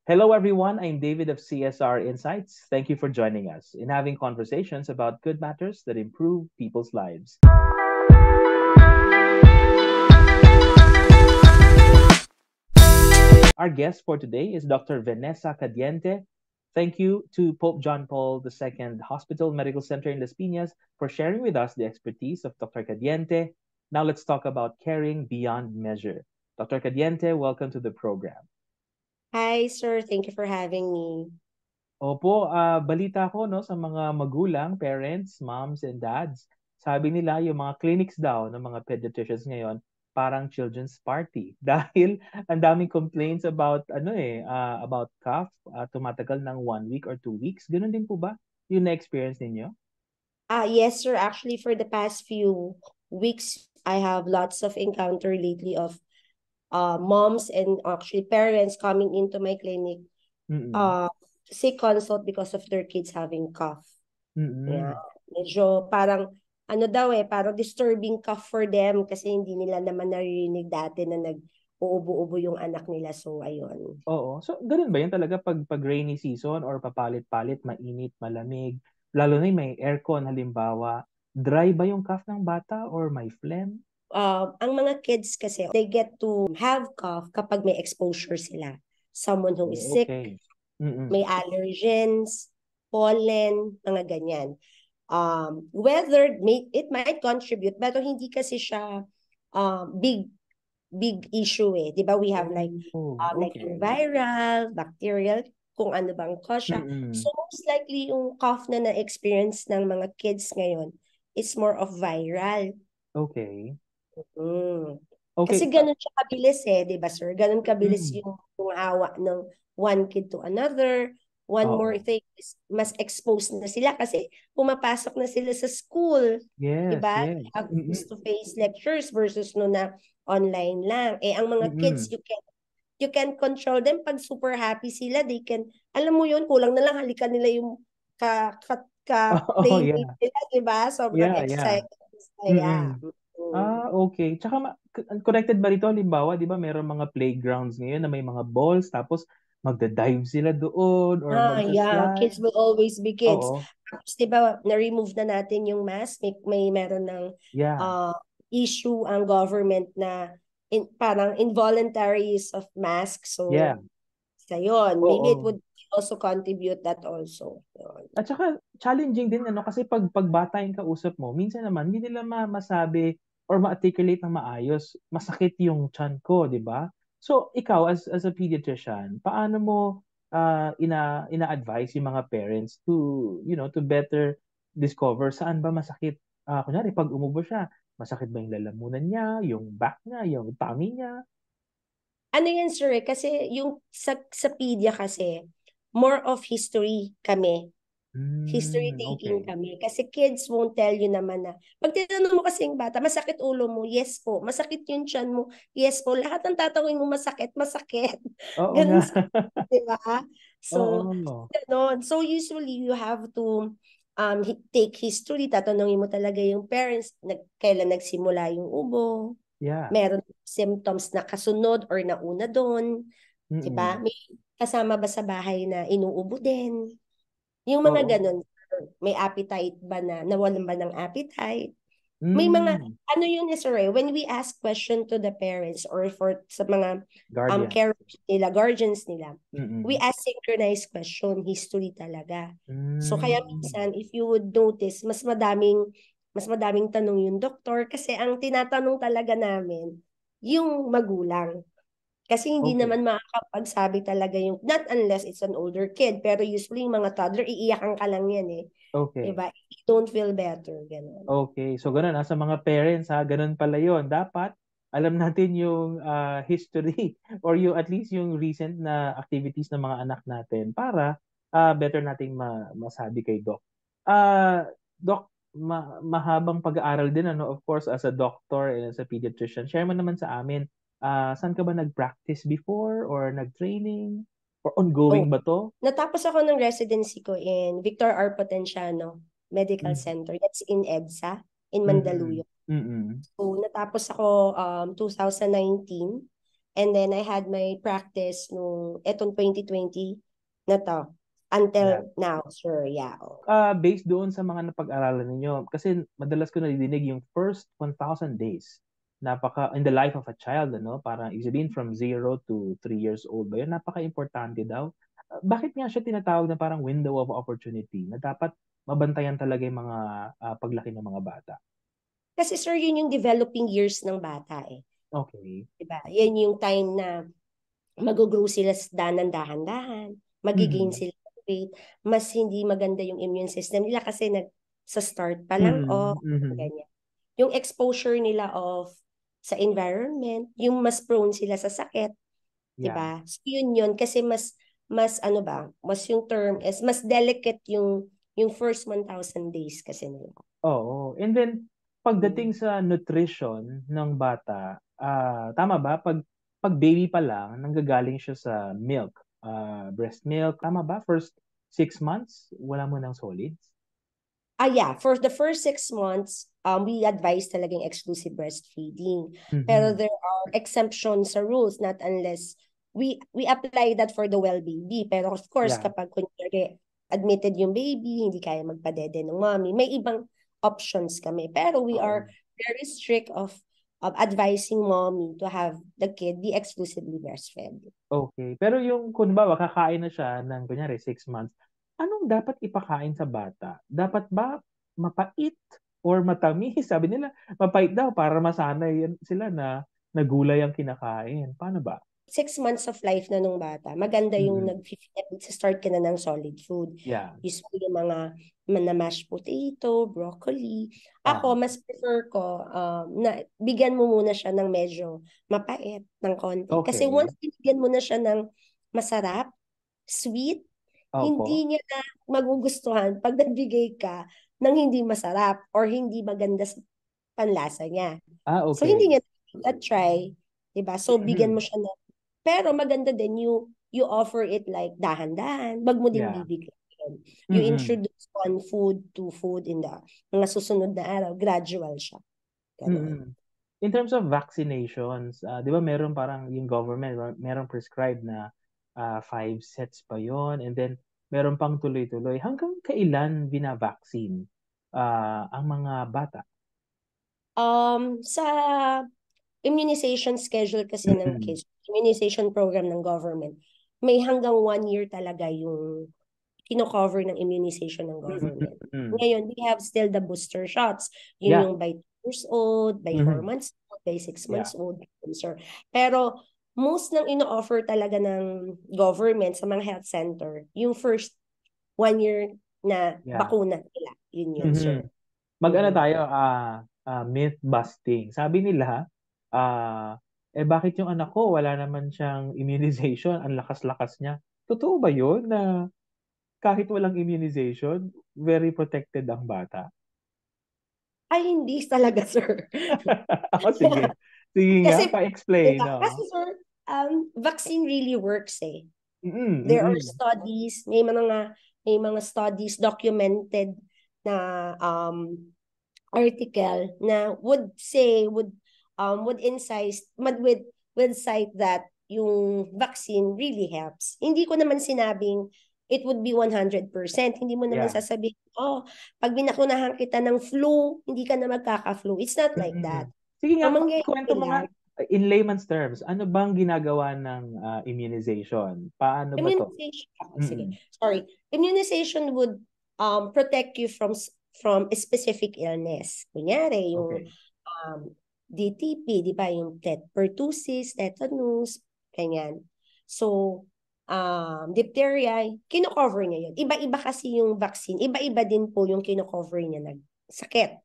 Hello, everyone. I'm David of CSR Insights. Thank you for joining us in having conversations about good matters that improve people's lives. Our guest for today is Dr. Vanessa Cadiente. Thank you to Pope John Paul II Hospital Medical Center in Las Piñas for sharing with us the expertise of Dr. Cadiente. Now let's talk about caring beyond measure. Dr. Cadiente, welcome to the program. Hi, sir. Thank you for having me. Opo, balita ko no sa mga magulang, parents, moms and dads. Sabi nila yung mga clinics daw ng mga pediatricians ngayon parang children's party dahil ang daming complaints about about cough, tumatagal ng 1 week or 2 weeks. Ganun din po ba yung na-experience ninyo? Yes, sir. Actually, for the past few weeks, I have lots of encounter lately of moms and actually parents coming into my clinic Mm. uh to seek consult because of their kids having cough. Yeah. Mm. Medyo parang ano daw parang disturbing cough for them kasi hindi nila naman naririnig dati na nag-uubo-ubo yung anak nila. So, ayun. Oo. So, ganun ba yun talaga pag rainy season or papalit-palit, mainit, malamig, lalo na yung may aircon halimbawa, dry ba yung cough ng bata or may phlegm? Ang mga kids kasi, they get to have cough kapag may exposure sila. Someone who is Oh, sick, okay. Mm. may allergens, pollen, mga ganyan. Weather, it might contribute, pero hindi kasi siya big issue eh. Di ba we have Oh, like yung okay. viral, bacterial, kung ano bang cause siya. Mm. So most likely yung cough na na-experience ng mga kids ngayon is more of viral. Okay. Mm. Kasi Okay. ganun siya kabilis eh, di ba sir? Ganun kabilis Mm. yung hawa ng one kid to another. One more Oo. thing is mas exposed na sila kasi pumapasok na sila sa school. Di Yes, ba? They yes. have Mm. face-to-face lectures versus no na online lang. Eh, ang mga kids, Mm. you can control them. Pag super happy sila, they can, alam mo yun, kulang na lang halikan nila yung Oh, playmate yeah. nila, di ba? Sobrang Yeah, yeah. excited. Saya. Mm. Mm. Okay. Tsaka connected ba rito, halimbawa, di ba, meron mga playgrounds ngayon na may mga balls, tapos magda-dive sila doon or Yeah, magsa-slide. kids will always be kids. Oo. Tapos, di ba, na-remove na natin yung mask. Meron ng Yeah. uh, issue ang government na parang involuntary use of mask. Yeah. So, sa yun, maybe it Oo. would also contribute that also. Yun. At saka challenging din ano kasi pag bata yung kausap mo, minsan naman hindi nila masabi or ma-articulate ng maayos. Masakit yung tiyan ko, 'di ba? So ikaw as a pediatrician, paano mo ina-advise yung mga parents to to better discover saan ba masakit? Kunyari pag umubo siya, masakit ba yung lalamunan niya, yung back niya, yung tummy niya? Ano yan, sir? Kasi yung sa pedia kasi, more of history kami. History taking Okay. kami. Kasi kids won't tell you naman na, pag tinanong mo kasi yung bata, masakit ulo mo? Yes po. Masakit yung tiyan mo? Yes po. Lahat ng tatawin mo masakit, masakit. Oo nga. Ganun sa, di ba? So, Oo. ganun. So, usually, you have to take history. Tatanungin mo talaga yung parents, kailan nagsimula yung ubo, Yeah. meron symptoms na kasunod or nauna doon, 'di ba? Mm. May kasama ba sa bahay na inuubo din? Yung mga Oo. ganun. May appetite ba na nawalan ba ng appetite? May mga Hmm, ano yun is sir, when we ask question to the parents or for sa mga guardian. carers nila, guardians nila, we Mm. ask synchronized question, history talaga. So kaya Hmm, minsan if you would notice, mas madaming tanong yung doktor kasi ang tinatanong talaga namin yung magulang. Kasi hindi okay, naman makakapagsabi talaga yung, not unless it's an older kid, pero usually yung mga toddler, iiyakan ka lang yan eh. okay, Diba? If you don't feel better, gano'n. okay. So gano'n, sa mga parents ha, gano'n pala yon. Dapat alam natin yung history or yung at least yung recent na activities ng mga anak natin para better nating masabi kay Doc. Doc, mahabang pag-aaral din ano, of course, as a doctor and as a pediatrician. Share mo naman sa amin, saan ka ba nag-practice before or nag-training or Oh, ongoing ba to? natapos ako ng residency ko in Victor R. Potenciano Medical Mm. Center. That's in EDSA, in Mm. Mandaluyong. Mm. So, natapos ako 2019. And then I had my practice nung etong 2020 na to. Until now, sir. Yeah. Based doon sa mga napag-aralan ninyo, kasi madalas ko nadidinig yung first 1,000 days. In the life of a child, ano? Parang sabihin from 0 to 3 years old ba yun? Napaka-importante daw. Bakit nga siya tinatawag na parang window of opportunity na dapat mabantayan talaga yung mga paglaki ng mga bata? Kasi sir, yun yung developing years ng bata eh. Okay. Diba? Yan yung time na mag-grow sila ng dahan-dahan, magigain sila ng weight, mas hindi maganda yung immune system nila kasi sa start pa lang ganyan. Yung exposure nila sa environment, yung mas prone sila sa sakit, diba? So yun kasi mas mas yung term is mas delicate yung first 1,000 days kasi nila. Oo. And then pagdating sa nutrition ng bata, tama ba pag baby pa lang nanggagaling siya sa milk, breast milk, tama ba? First 6 months wala mo ng solids? Yeah, for the first 6 months, we advise talagang exclusive breastfeeding. Pero there are exemptions sa rules, not unless we apply that for the well baby. Pero of course, kapag kunyari admitted yung baby, hindi kaya magpadede ng mommy, may ibang options kami. Pero we are very strict of advising mommy to have the kid be exclusively breastfed. Okay. Pero yung kung ba kakain na siya ng kunyari 6 months, anong dapat ipakain sa bata? Dapat ba mapait or matamis? Sabi nila, mapait daw para masanay sila na gulay ang kinakain. Paano ba? 6 months of life na nung bata, maganda yung start ka na ng solid food. Yeah. Usually yung mga mashed potato, broccoli. Ako, mas prefer ko na bigyan mo muna siya ng medyo mapait ng konti. Kasi once bigyan mo na siya ng masarap, sweet, hindi niya na magugustuhan pag nagbigay ka ng hindi masarap or hindi maganda sa panlasa niya. So, hindi niya try. Diba? So, bigyan mo siya ng pero maganda din you offer it like dahan-dahan. Wag mo din bibigyan. You introduce one food, two food in the mga susunod na araw. Gradual siya. In terms of vaccinations, di ba meron parang yung government, meron prescribed na 5 sets pa yon, and then meron pang tuloy-tuloy. Hanggang kailan binavaccine ang mga bata? Sa immunization schedule kasi ng kids, immunization program ng government, may hanggang 1 year talaga yung kino-cover ng immunization ng government. Ngayon, we have still the booster shots. Yun yung by 2 years old, by 4 months old, by 6 months old. Sir. Pero most ng ino-offer talaga ng government sa mga health center, yung first 1 year na bakuna nila. Yun, sir. Mag-ano tayo, myth busting. Sabi nila, bakit yung anak ko wala naman siyang immunization, ang lakas-lakas niya. Totoo ba yun na kahit walang immunization, very protected ang bata? Ay, hindi talaga, sir. Sige. Sige nga, pa-explain. Kasi, sir, vaccine really works eh. There are studies, may mga studies documented na article na would cite that yung vaccine really helps. Hindi ko naman sinabing it would be 100%. Hindi mo naman sasabihin, pag binakunahan kita ng flu, hindi ka na magkaka-flu. It's not like that. Sige nga, kwento mo nga, in layman's terms, ano bang ginagawa ng immunization? Paano ba to? Immunization would protect you from a specific illness. Kunyari, yung DTP, di ba? Yung pertussis, tetanus, ganyan. So, diphtheria, kino-cover niya yun. Iba-iba kasi yung vaccine. Iba-iba din po yung kino-cover niya na sakit.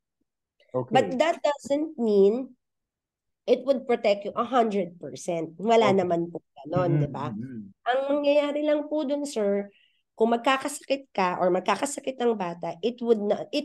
But that doesn't mean it would protect you 100%. Wala naman po ganon, di ba? Ang mangyayari lang po dun, sir, kung magkakasakit ka or magkakasakit ng bata, it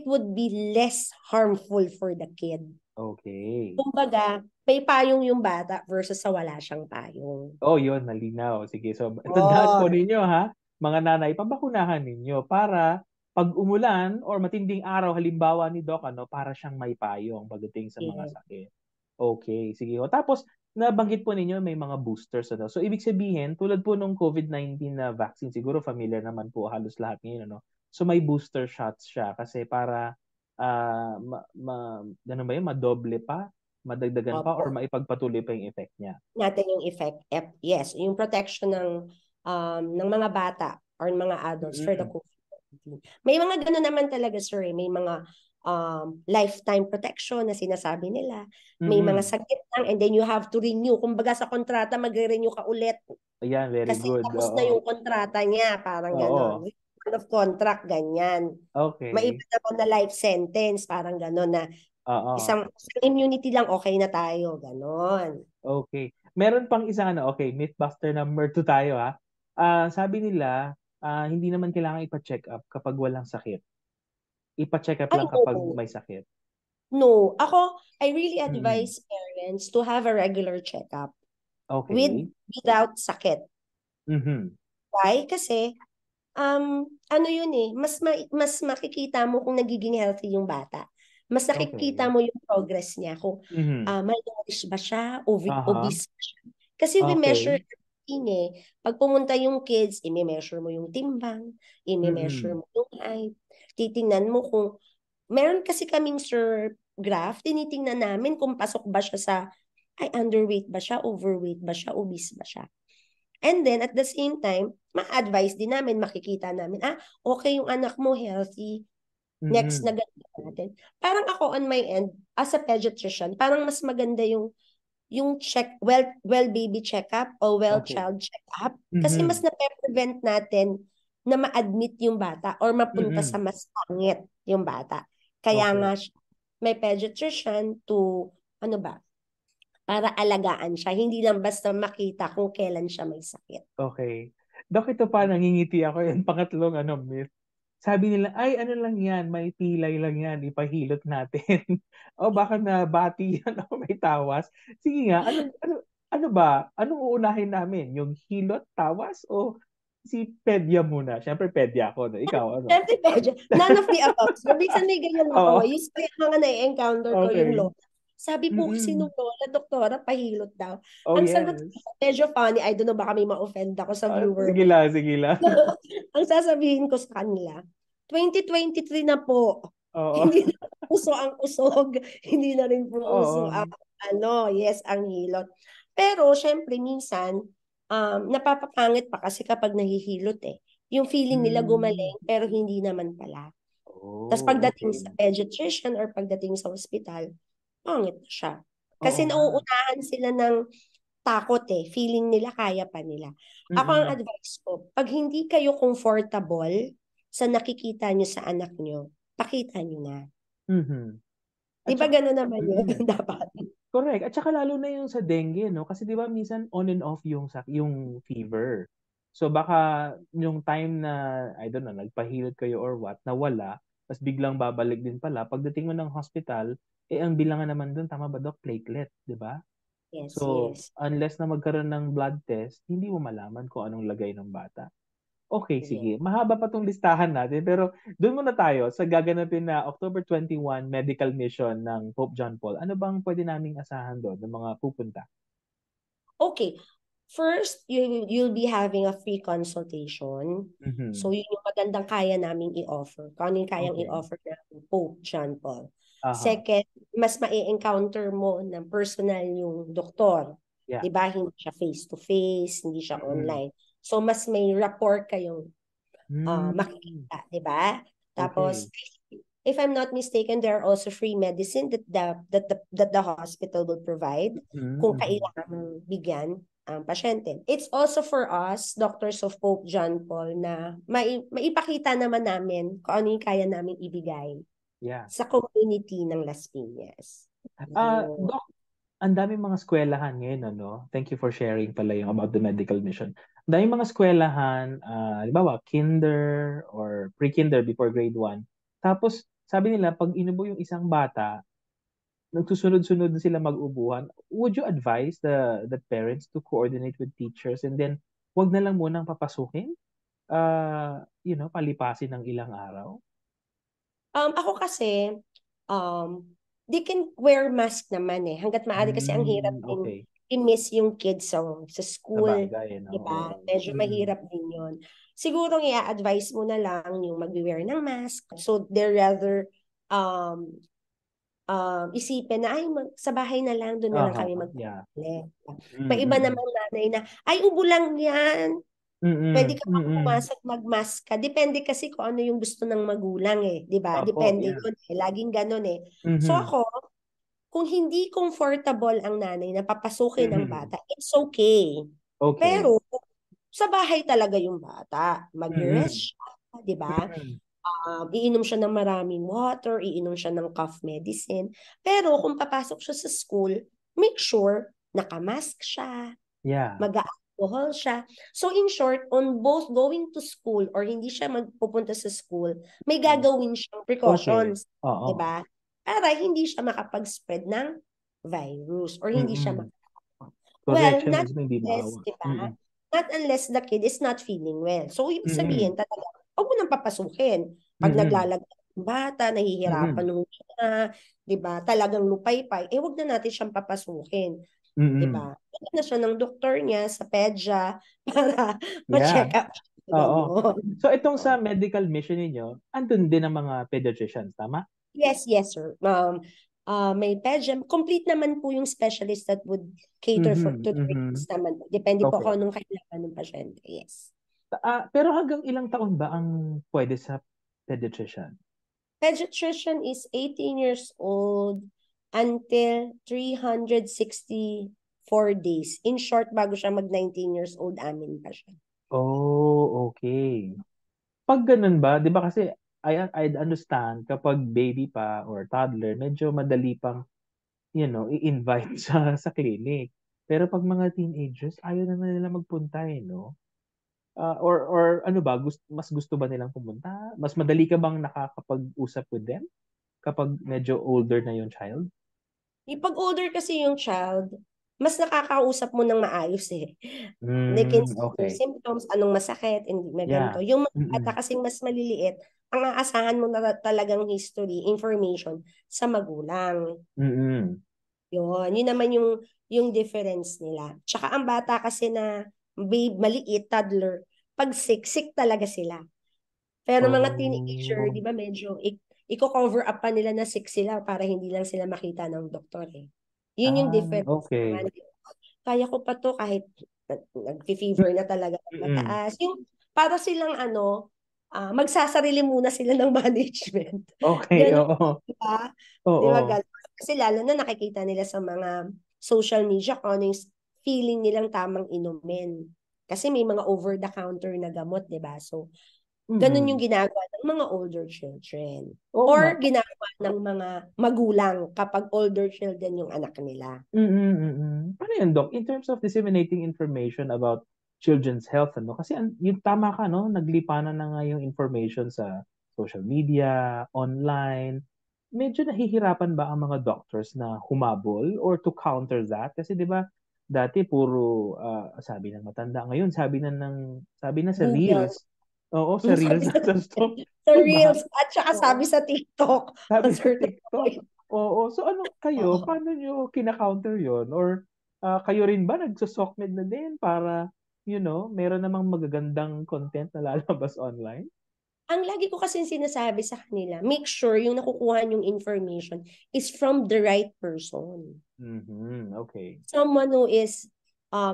would be less harmful for the kid. Okay. Kumbaga, may payong yung bata versus sa wala siyang payong. Yun, malinaw. Sige, so tandaan po ninyo ha, mga nanay, pabakunahan ninyo para pag umulan or matinding araw, halimbawa ni Doc, para siyang may payong pagdating sa mga sakit. Okay, sige. Tapos, nabanggit po ninyo may mga boosters, ano? So, ibig sabihin, tulad po nung COVID-19 na vaccine, siguro familiar naman po halos lahat ngayon, ano? So, may booster shots siya kasi para, ano ba yun, madoble pa, madagdagan pa, or Opo. maipagpatuloy pa yung effect niya? Natin yung effect. Yes, yung protection ng mga bata or mga adults for the Mm. COVID-19. May mga gano'n naman talaga, sir. May mga lifetime protection na sinasabi nila. May mga Mm. sakit lang and then you have to renew. Kumbaga sa kontrata, magre-renew ka ulit. Ayan, very Kasi good. tapos na Oo. yung kontrata niya. Parang gano'n. Oo. Kind of contract, ganyan. May iba Okay. naman na life sentence. Parang gano'n na Oo. isang immunity lang okay na tayo. Gano'n. Okay. Meron pang isang ano, okay, mythbuster number 2 tayo, ha. Sabi nila, hindi naman kailangan ipa-check up kapag walang sakit. Ipa-check up Ay, lang kapag oo. may sakit. No, ako, I really Mm. advise parents to have a regular checkup with Okay. without sakit. Mhm. Why? Kasi, ano yun eh, mas makikita mo kung nagiging healthy yung bata. Mas nakikita Okay. mo yung progress niya kung Mhm. malnourished ba siya, Aha. obese ba siya. Kasi we measure Okay. everything eh. Pag pumunta yung kids, i-measure mo yung timbang, i-measure Mm. mo yung height, titingnan mo kung meron kasi kaming sir graph, tinitingnan namin kung pasok ba siya sa, ay underweight ba siya, overweight ba siya, obese ba siya. And then at the same time, ma-advise din namin, makikita namin, okay yung anak mo, healthy. Next Mm. na ganito natin. Parang ako on my end, as a pediatrician, parang mas maganda yung well baby checkup o well Okay. child checkup kasi mas Mhm. na-prevent natin na ma-admit yung bata or mapunta sa Mm. mas pangit yung bata. Kaya nga Okay. may pediatrician to ano ba, para alagaan siya, hindi lang basta makita kung kailan siya may sakit. Okay. Dok, ito pa, nangingiti ako, yung pangatlong ano, myth. Sabi nila, ay ano lang yan, may pilay lang yan, ipahilot natin. O baka nabati yan o may tawas. Sige nga, ano ba? Anong uunahin namin? Yung hilot, tawas, o si pedya muna? Siyempre pedya ako, no? Ikaw, ano? Siyempre, none of the above. So, minsan may ganyan ako. Oo. Usually, ang mga na-encounter ko yung Okay. lola. Sabi po kasi Mm-mm. nung lola, doktora, pahilot daw. Oh, Ang sagot yes. ko, medyo funny. I don't know, baka may ma-offend ako sa viewer Sige mo. lang, sige lang. Ang sasabihin ko sa kanila, 2023 na po. Oo. Hindi na uso ang usog. Hindi na rin po uso ang Oo. yes, ang hilot. Pero, syempre, minsan, napapapangit pa kasi kapag nahihilot eh. Yung feeling nila Mm. gumaling, pero hindi naman pala. Tapos Oh, pagdating okay. sa pediatrician or pagdating sa ospital, pangit na siya. Oo Kasi nga. nauunahan sila ng takot eh. Feeling nila kaya pa nila. Ako ang Mm. advice ko, pag hindi kayo comfortable sa nakikita nyo sa anak nyo, pakita nyo na. Mhm. Di At ba saka gano'n naman yun? mm. Dapat. Correct. At saka lalo na yung sa dengue, no? Kasi 'di ba minsan on and off yung fever. So baka yung time na, I don't know, nagpahilot kayo or what, nawala, tapos biglang babalik din pala. Pagdating mo ng hospital, ang bilangan naman dun, tama ba, Doc? Platelet, 'di ba? Yes, So, yes. unless na magkaroon ng blood test, hindi mo malaman kung anong lagay ng bata. Okay, Yes. sige. Mahaba pa 'tong listahan natin, pero do'n muna tayo sa gaganapin na October 21 medical mission ng Pope John Paul. Ano bang puwede naming asahan do'n ng mga pupunta? Okay. First, you'll be having a free consultation. Mhm. So, yun yung magandang kaya naming i-offer. Kung ano yung kayang Okay. i-offer ng Pope John Paul. Aha. Second, mas ma-encounter mo ng personal yung doktor. Yeah. Di ba? Hindi siya face-to-face, hindi siya Mm. online. So, mas may rapport kayong Hmm. makikita. Di ba? Tapos, Okay. if I'm not mistaken, there are also free medicine that the hospital will provide Mm, kung mhm. kailangan mong bigyan ang pasyente. It's also for us, Doctors of Pope John Paul, na maipakita naman namin kung ano yung kaya namin ibigay Yeah. sa community ng Las Piñas. Yun. Doc, ang daming mga eskuwelahan ngayon, ano? Thank you for sharing pala yung about the medical mission. Ang daming mga eskuwelahan, halimbawa, kinder or pre-kinder before grade 1. Tapos, sabi nila, pag inubo yung isang bata, nagsusunod-sunod na sila mag-ubuhan. Would you advise the parents to coordinate with teachers and then wag na lang munang papasukin? Palipasin ng ilang araw? Ako kasi, um, they can wear mask naman eh. Hanggat maaari kasi ang hirap din Okay. i-miss yung kids sa school, Sabagay, no? di ba? Oo. Medyo Mm. mahirap din yun. Siguro i-advise mo na lang yung mag-wear ng mask. So they're rather isipin na, ay, sa bahay na lang, doon na lang kami Yeah. magpapalit. May iba Mm. namang nanay na, ay, ubo lang yan. Pwede ka bang pumasok, mag-mask ka. Depende kasi kung ano yung gusto ng magulang eh. Di ba? Opo, Depende yeah. yun eh. Laging ganun eh. So Mhm. ako, kung hindi comfortable ang nanay na papasukin ng Mhm. bata, it's okay. Okay. Pero, sa bahay talaga yung bata. Mm. Mag-rest siya, di ba? Mm. Iinom siya ng maraming water, iinom siya ng cough medicine. Pero kung papasok siya sa school, make sure nakamask siya, Yeah. mag-alcohol siya. So in short, on both going to school or hindi siya magpupunta sa school, may gagawin siyang Okay. precautions, Oo. 'di ba? Para hindi siya makapag-spread ng virus or hindi siya Mm. well, Correct. Siya not mismo hindi unless, maawa. 'di ba? Not unless the kid is not feeling well. So ibig sabihin talaga, huwag mo nang papasukin. Pag Mm. naglalagay ng bata, nahihirapan Mm. nung ina, 'di ba? Talagang lupay-pay, eh wag na natin siyang papasukin. 'Di Mm. ba? Punta na siya ng doktor niya sa pedya para Yeah. ma-check up siya. Oo. Ganon. So itong sa medical mission ninyo, andun din ang mga pediatricians, tama? Yes, yes, sir. May pedya. Complete naman po yung specialist that would cater to the Mhm. needs naman. Depende po Okay. kung anong kailangan ng pasyente. Yes. Pero hanggang ilang taon ba ang pwede sa pediatrician? Pediatrician is 18 years old until 364 days. In short, bago siya mag 19 years old, amin pa siya. Oh, okay. Pag ganun ba, 'di ba kasi I'd understand kapag baby pa or toddler, medyo madali pang, i-invite sa clinic. Pero pag mga teenagers, ayaw na nila magpunta eh, no? Or ano ba, mas gusto ba nilang pumunta? Mas madali ka bang nakakapag-usap with them kapag medyo older na yung child? Pag older kasi yung child, mas nakakausap mo ng maayos eh. They can see your Okay. symptoms, anong masakit, hindi may ganito. Yeah. Yung mga bata Mm. kasing mas maliliit, ang aasahan mo na talagang history, information sa magulang. Mm. Yun naman yung difference nila. Tsaka ang bata kasi na maliit, toddler, pag sick talaga sila. Pero mga teenager, Oh. di ba medyo i-cover up pa nila na sick sila para hindi lang sila makita ng doktor eh. Yun yung difference Okay. naman. Kaya ko pa to kahit nag-fever na talaga ng Mm. mataas. Yung para silang magsasarili muna sila ng management. Okay, Ganun, oo. di ba? Di ba, Oo. kasi lalo na nakikita nila sa mga social media kung ano yung feeling nilang tamang inumin. Kasi may mga over-the-counter na gamot, di ba? So, ganun yung Mm. ginagawa ng mga older children. Oo nga. Or ginagawa ng mga magulang kapag older children yung anak nila. Paano yun, Doc? In terms of disseminating information about children's health, ano? Kasi yung tama ka, no? Naglipanan na nga yung information sa social media, online. Medyo nahihirapan ba ang mga doctors na humabol or to counter that? Kasi 'di ba, dati puro sabi ng matanda, ngayon sabi na sa Google. reels. Oo, sa reels Sabi na sa, to, sa 'di ba? Reels at saka sabi Oo. sa TikTok a Sabi sa certain TikTok. point. Oo. So ano kayo, Oo. paano nyo kina-counter yon? Or kayo rin ba nagsusokmed na din para, meron namang magagandang content na lalabas online? Ang lagi ko kasi sinasabi sa kanila, make sure yung nakukuha yung information is from the right person. Okay. Someone who is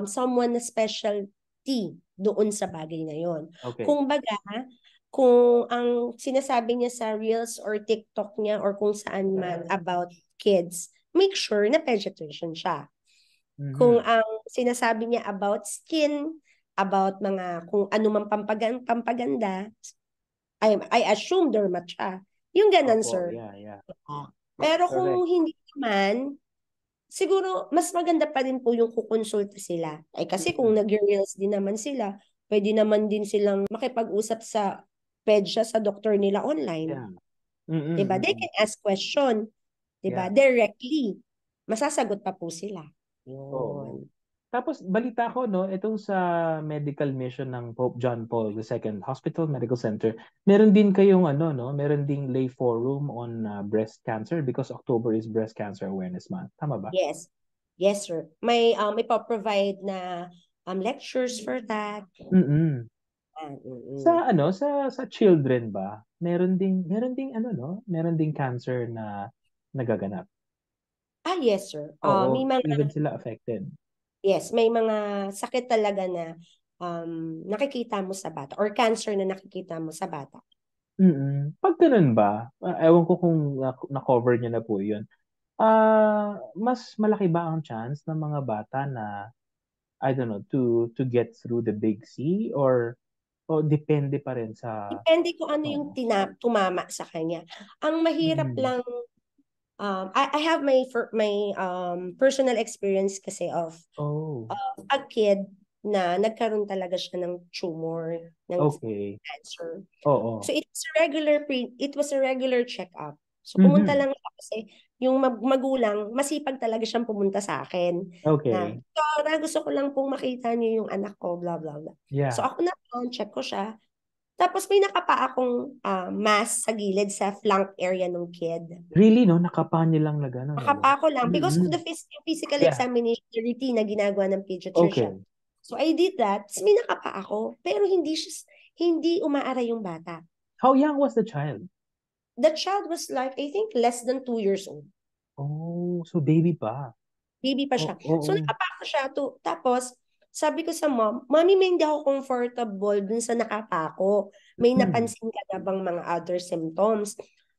someone na specialty doon sa bagay na yon. Okay. Kung baga, kung ang sinasabi niya sa Reels or TikTok niya or kung saan man about kids, make sure na pediatrician siya. Kung Mhm. ang sinasabi niya about skin, about mga kung ano man pampaganda, I assume dermat siya. Yung ganun, Opo, sir. yeah. Pero Correct. kung hindi naman, siguro mas maganda pa rin po yung kukonsulta sila. Ay kasi kung Mm. nag-reels din naman sila, pwede naman din silang makipag-usap sa pedya sa doktor nila online. Yeah. 'Di ba? They Mm. can ask question, 'di ba? Yeah. Directly. Masasagot pa po sila. Oo. Yun. Tapos balita ko, no, itong sa medical mission ng Pope John Paul II Hospital Medical Center, meron din kayong meron ding lay forum on breast cancer because October is Breast Cancer Awareness Month. Tama ba? Yes. Yes, sir. May ipoprovide na lectures for that. Mm-mm. Mm-mm. Sa children ba, meron ding ano no, meron ding cancer na nagaganap. Yes, sir. May Oo, mga, even sila affected. yes, may mga sakit talaga na nakikita mo sa bata or cancer na nakikita mo sa bata. Pag ganun ba, ewan ko kung na-cover niyo na po 'yun. Mas malaki ba ang chance ng mga bata na, I don't know, to get through the big C, or depende pa rin sa Depende kung ano yung oo. tumama sa kanya. Ang mahirap Mm. lang, I have my personal experience kasi of Oh, a kid na nagkaroon talaga siya ng tumor, ng okay. cancer. So Oo. it was a regular check-up. So pumunta Mhm. lang ako kasi yung magulang, masipag talaga siyang pumunta sa akin na, Okay. gusto ko lang pong makita niyo yung anak ko, blah, blah, blah. So Yeah. ako na, check ko siya. Tapos may nakapa akong mask sa gilid sa flank area ng kid. Really, no? Nakapa niyo lang na gano'n, no? Nakapa ko lang because of Mm. the physical Yeah. examination routine na ginagawa ng pediatrician. Okay. So I did that. Tapos may nakapa ako. Pero hindi umaaray yung bata. How young was the child? The child was like, I think, less than 2 years old. Oh, so baby pa. Baby pa Oo, siya. So oo. nakapa ko siya. Tapos, sabi ko sa mom, Mommy, may hindi ako comfortable dun sa nakapa ko. May Mm. napansin ka na bang mga other symptoms?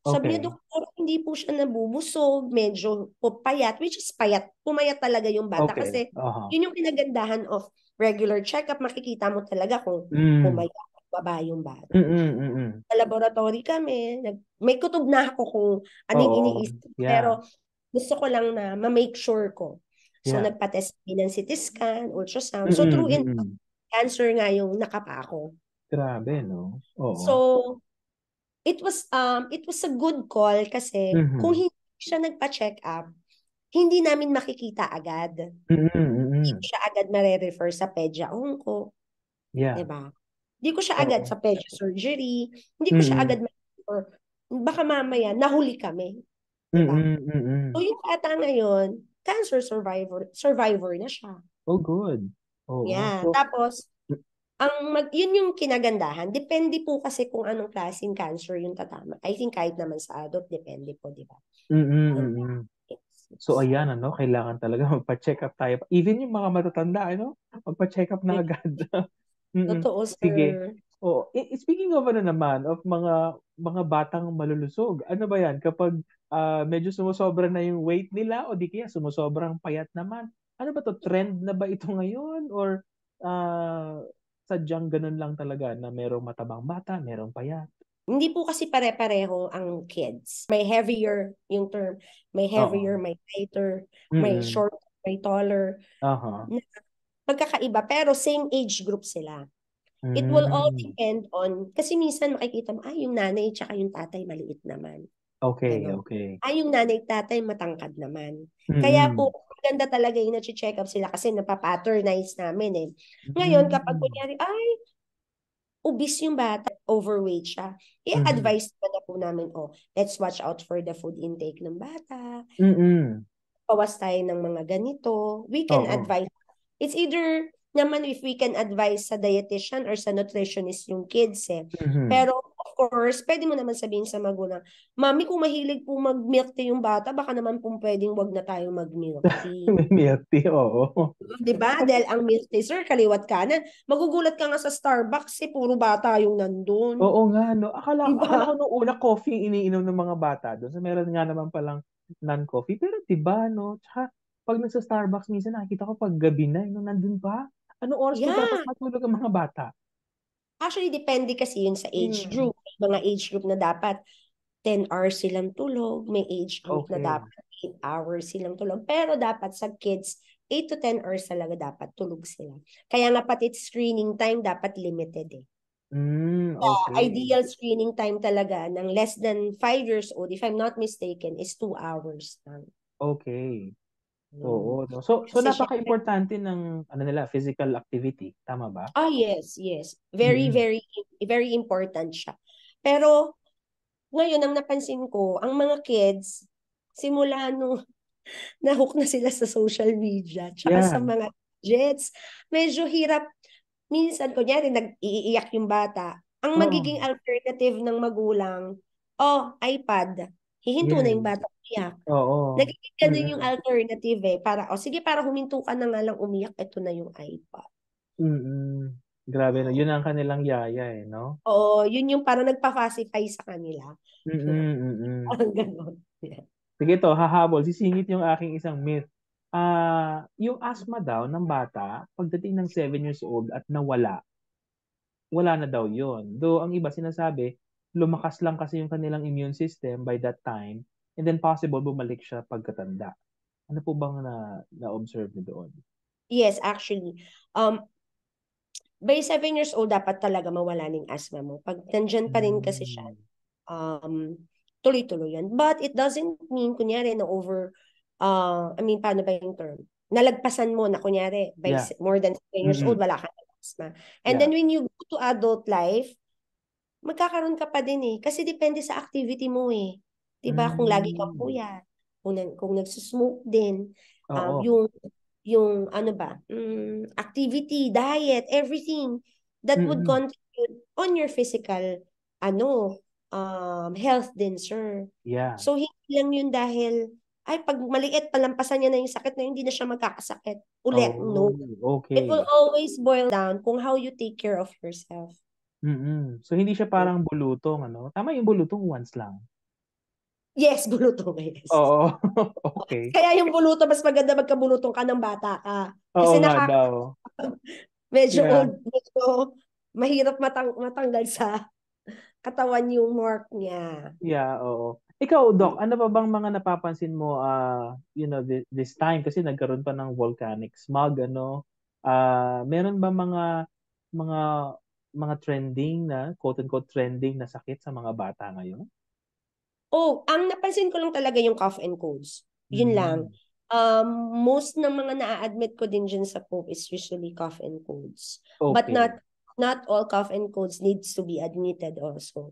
Sabi niya, Okay. doktor, hindi po siya nabubusog, medyo payat, which is payat. Pumayat talaga yung bata Okay. kasi Aha. yun yung kinagandahan of regular checkup. Makikita mo talaga kung Mm. pumayat, baba yung bata. Mm, mm. Sa laboratory kami, may kutob na ako kung ano yung Oo. iniisip. Yeah. Pero gusto ko lang na ma-make sure ko. So Yeah. nagpa-test din ng CT scan, ultrasound. So Mm, true in mm. cancer nga yung nakapa ako. Grabe, no? Oo. So it was a good call kasi kung Mhm. hindi siya nagpa-check up, hindi namin makikita agad. Mm, Hindi ko mm. siya agad mare-refer sa pedya onco, 'di Yeah. ba? Hindi ko siya agad Oo. sa pedya surgery, hindi ko siya Mm. agad ma-refer. Baka mamaya nahuli kami, 'di ba? Mm, So mm. yung bata ngayon, cancer survivor na siya. Oh, good. Oo. Yeah. So, Tapos, yun yung kinagandahan. Depende po kasi kung anong klaseng cancer yung tatama. I think kahit naman sa adult, depende po, di ba? mm. So ayan ano, kailangan talaga magpa-check up tayo. Even yung mga matatanda ano, magpa-check up na agad. Mm. Totoo, Sige. sir. Oh, speaking of ano naman, of mga batang malulusog. Ano ba 'yan kapag medyo sumosobra na yung weight nila o di kaya sumosobrang payat naman? Ano ba 'to, trend na ba ito ngayon, or sadyang ganun lang talaga na merong matabang bata, merong payat? Hindi po kasi pare-pareho ang kids. May heavier yung term. May Oo. heavier, may lighter, may Mm. short, may taller. Aha. Na magkakaiba, pero same age group sila. It will all Hmm. depend on, kasi minsan makikita mo, yung nanay tsaka yung tatay maliit naman. Okay, Ganon. okay. Yung nanay at tatay matangkad naman. Kaya po, Mm. maganda talaga yung na-check up sila kasi napapaternize namin eh. Ngayon, kapag Hmm. kunyari, obese yung bata, overweight siya, Mhm. i-advise na po namin, let's watch out for the food intake ng bata. Mm. Bawas tayo ng mga ganito. We can Oo. advise. It's either naman if we can advise sa dietitian or sa nutritionist yung kids eh. Mhm. Pero of course, pwede mo naman sabihin sa magulang, Mami, kung mahilig po mag-milk tea yung bata, baka naman po pwedeng wag na tayo mag-milk tea. May milk tea, oo. 'Di ba? Dahil ang milk tea, sir, kaliwat kanan. Magugulat ka nga sa Starbucks, puro bata yung nandun. Oo nga 'no. Akala 'Di akala ba? ko nung una coffee yung iniinom ng mga bata dun. So meron nga naman palang non-coffee. Pero 'di ba 'no, tsaka 'pag nagsa-Starbucks minsan nakikita ko 'pag gabi na, nandun pa. Anong oras ba dapat Yeah. matulog ang mga bata? Actually, depende kasi yun sa age Hmm. group. May mga age group na dapat 10 hours silang tulog. May age group na Okay. dapat 8 hours silang tulog. Pero dapat sa kids, 8 to 10 hours talaga dapat tulog sila. Kaya nga pati screening time dapat limited eh. Okay. Ideal screening time talaga ng less than 5 years old, if I'm not mistaken, is 2 hours lang. Okay. Hmm. Oo 'no. So Kasi syempre, napakaimportante ng ano nila, physical activity, tama ba? yes, yes. Very, Mm. very, very important siya. Pero, ngayon, ang napansin ko, ang mga kids, simula nung na-hook na sila sa social media, tsaka sa Yeah. mga gadgets. Medyo hirap. Minsan, kunyari, nag-iiyak yung bata. Ang magiging Oo. alternative ng magulang, iPad. Hihinto na yung Yes. bata umiyak. Oo. Nagiging ganun yung alternative para, sige, para huminto ka na nga lang umiyak, ito na yung iPad. Mm. Grabe no. Yun ang kanilang yaya no? Oo, yun yung parang nagpa-pacify sa kanila. Mm. Parang gano'n. Yeah. Sige to, hahabol. Sisingit yung aking isang myth. Yung asthma daw ng bata, pagdating ng 7 years old at nawala, wala na daw yun. Though ang iba sinasabi, lumakas lang kasi yung kanilang immune system by that time, and then possible bumalik siya pagkatanda. Ano po bang na-observe niyo doon? Yes, actually. By 7 years old, dapat talaga mawala ng asthma mo. Pag nandyan pa rin kasi siya, Mm. um, tuloy-tuloy yan. But it doesn't mean, kunyari, na paano ba yung term? Nalagpasan mo na, kunyari, by Yeah. more than 7 years old, Mm-mm. wala ka ng asthma. And Yeah. then when you go to adult life, magkakaroon ka pa din Kasi depende sa activity mo Diba? Kung lagi kang Mm. puyat, kung nagsusmoke din, Oo. yung ano ba, activity, diet, everything that would Mm-mm. contribute on your physical health din, sir. Yeah. So, hindi lang yun dahil, pag maliit, palampasan niya na yung sakit na hindi na siya magkakasakit. Ulit, no. Oh, It will okay. always boil down kung how you take care of yourself. So hindi siya parang bulutong, ano? Tama yung bulutong once lang. Yes, bulutong, yes. Oo. Okay. Kaya yung bulutong, mas maganda magkabulutong ka ng bata ka. Oo Kasi nga daw. medyo Yeah. old, medyo mahirap matanggal sa katawan yung mark niya. Yeah, oo. Ikaw, Doc, ano pa bang mga napapansin mo, this time kasi nagkaroon pa ng volcanic smog, ano? Meron ba mga mga trending na, quote-unquote trending na sakit sa mga bata ngayon? Ang napansin ko lang talaga yung cough and colds. Yun lang. Mm. Most ng mga na-admit ko din dyan sa Pope is usually cough and colds. But Okay. not all cough and colds needs to be admitted also.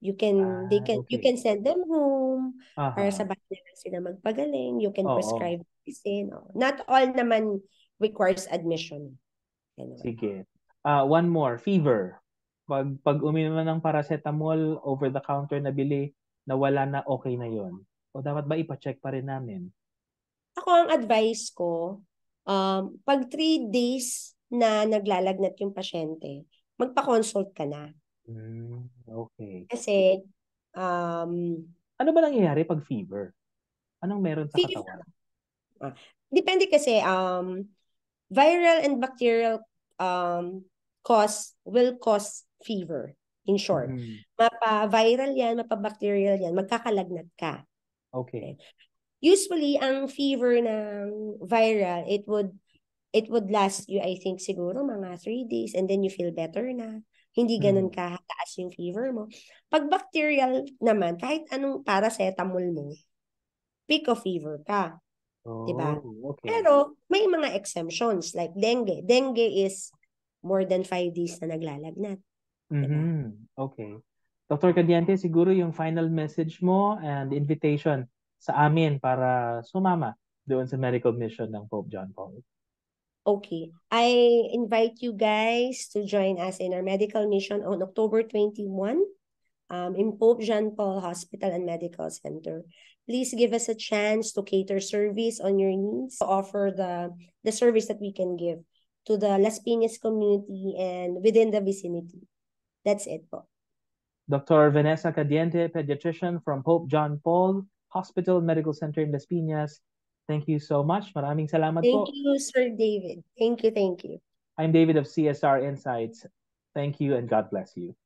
You Okay. can send them home para sa Aha. bahay na lang sila magpagaling. You can Oo. prescribe medicine. Not all naman requires admission. Ganun. Sige. One more, fever. Pag uminom na ng paracetamol over the counter na bili, nawala na, okay na 'yon. O dapat ba ipa-check pa rin namin? Ako ang advice ko, pag 3 days na naglalagnat yung pasyente, magpa-consult ka na. Okay. Kasi, um, Ano ba nangyayari pag fever? Anong meron sa fever, katawan? depende kasi, viral and bacterial will cause fever, in short. Mm. Mapa-viral yan, mapa-bacterial yan, magkakalagnat ka. Okay. Usually, ang fever ng viral, it would last you, I think, siguro mga 3 days and then you feel better na. Hindi ganun Mm. kataas yung fever mo. Pag bacterial naman, kahit anong paracetamol mo, peak of fever ka. Diba? Oh, okay. Pero, may mga exemptions like dengue. Dengue is more than 5 days na naglalagnat. Diba? Okay. Dr. Cadiente, siguro yung final message mo and invitation sa amin para sumama doon sa medical mission ng Pope John Paul. Okay. I invite you guys to join us in our medical mission on October 21 in Pope John Paul Hospital and Medical Center. Please give us a chance to cater service on your needs, to offer the service that we can give to the Las Piñas community and within the vicinity. That's it po. Dr. Vanessa Cadiente, pediatrician from Pope John Paul Hospital Medical Center in Las Piñas. Thank you so much. Maraming salamat Thank po. you, Sir David. Thank you, thank you. I'm David of CSR Insights. Thank you and God bless you.